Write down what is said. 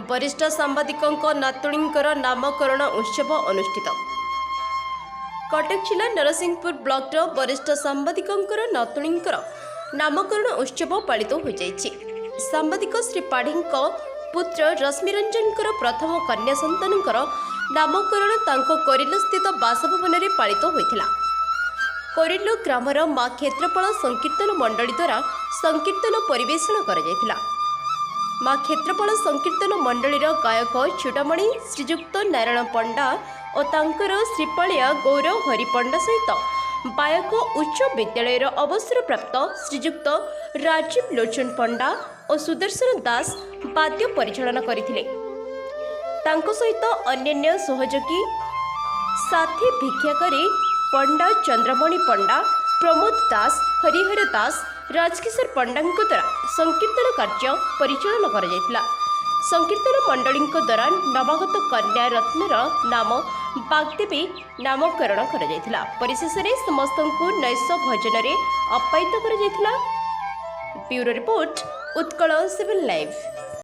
वरिष्ठ सांबादिकों नातुणींकर नामकरण उत्सव अनुष्ठित। कटक जिला नरसिंहपुर ब्लॉक वरिष्ठ सांबादिकों नातुणींकर नामकरण उत्सव पालित हो जाइछि। सांबादिक श्री पाढ़ीଙ୍କ पुत्र रश्मिरंजन प्रथम कन्या संतानकर नामकरण तांको कोरिलो स्थित बासभवन में पालित होइथिला। कोरिलो ग्रामर माँ क्षेत्रपाल संकीर्तन मंडली द्वारा संकीर्तन परिवेषण करा जायथिला। माँ क्षेत्रपाल संकीर्तन मंडलीर गायक चूड़ामणि श्रीजुक्त नारायण पंडा और तांकर श्रीपालिया गौरव हरि पंडा सहित बायक उच्च विद्यालय अवसर प्राप्त श्रीजुक्त राजीव लोचन पंडा और सुदर्शन दास वाद्य परिचालन करथिले। तांको सहित अन्य सहयोगी साथी भिक्षाकरी पंडा चंद्रमणि पंडा प्रमोद दास हरिहर दास राजकिशोर पंडा द्वारा संकीर्तन कार्य परिचालन करा जायथिला। संकीर्तन मंडली द्वारा नवागत कन्या रत्नर नाम बागदेवी नामकरण करा जायथिला। परिशेष में समस्त को नैश भजन में अप्यायित करा जायथिला। Bureau report Utkal 7 live.